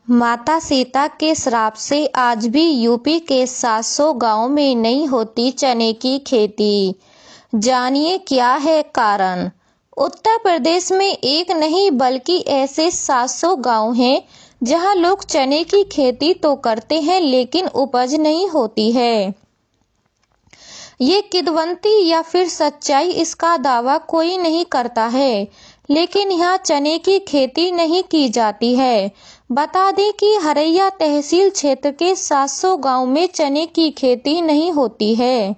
माता सीता के श्राप से आज भी यूपी के 700 गांव में नहीं होती चने की खेती। जानिए क्या है कारण। उत्तर प्रदेश में एक नहीं बल्कि ऐसे 700 गांव हैं जहां लोग चने की खेती तो करते हैं लेकिन उपज नहीं होती है। ये किंवदंती या फिर सच्चाई, इसका दावा कोई नहीं करता है, लेकिन यहाँ चने की खेती नहीं की जाती है। बता दें कि हरैया तहसील क्षेत्र के 700 गांव में चने की खेती नहीं होती है।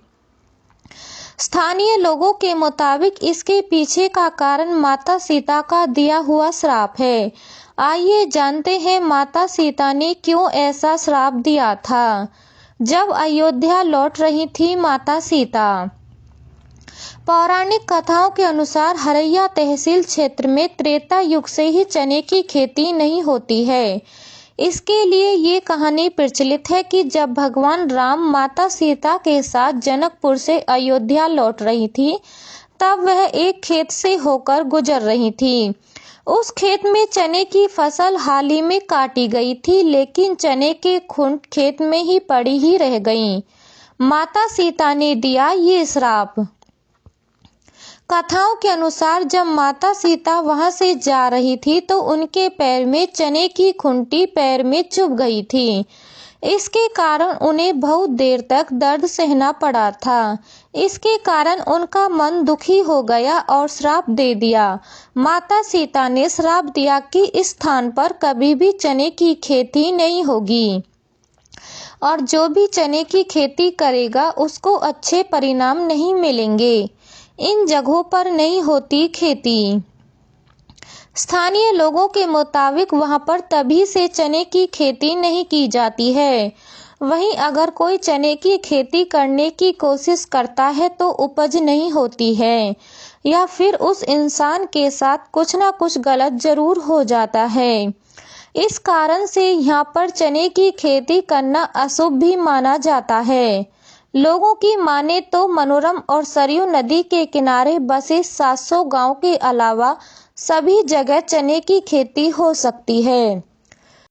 स्थानीय लोगों के मुताबिक इसके पीछे का कारण माता सीता का दिया हुआ श्राप है। आइए जानते हैं माता सीता ने क्यों ऐसा श्राप दिया था। जब अयोध्या लौट रही थी माता सीता, पौराणिक कथाओं के अनुसार हरैया तहसील क्षेत्र में त्रेता युग से ही चने की खेती नहीं होती है। इसके लिए ये कहानी प्रचलित है कि जब भगवान राम माता सीता के साथ जनकपुर से अयोध्या लौट रही थी, तब वह एक खेत से होकर गुजर रही थी। उस खेत में चने की फसल हाल ही में काटी गई थी, लेकिन चने के खुंड खेत में ही पड़ी ही रह गईं। माता सीता ने दिया ये श्राप। कथाओं के अनुसार जब माता सीता वहां से जा रही थी तो उनके पैर में चने की खुंटी पैर में चुभ गई थी। इसके कारण उन्हें बहुत देर तक दर्द सहना पड़ा था। इसके कारण उनका मन दुखी हो गया और श्राप दे दिया। माता सीता ने श्राप दिया कि इस स्थान पर कभी भी चने की खेती नहीं होगी और जो भी चने की खेती करेगा उसको अच्छे परिणाम नहीं मिलेंगे। इन जगहों पर नहीं होती खेती। स्थानीय लोगों के मुताबिक वहां पर तभी से चने की खेती नहीं की जाती है। वहीं अगर कोई चने की खेती करने की कोशिश करता है तो उपज नहीं होती है, या फिर उस इंसान के साथ कुछ ना कुछ गलत जरूर हो जाता है। इस कारण से यहाँ पर चने की खेती करना अशुभ भी माना जाता है। लोगों की माने तो मनोरम और सरयू नदी के किनारे बसे 700 गांव के अलावा सभी जगह चने की खेती हो सकती है।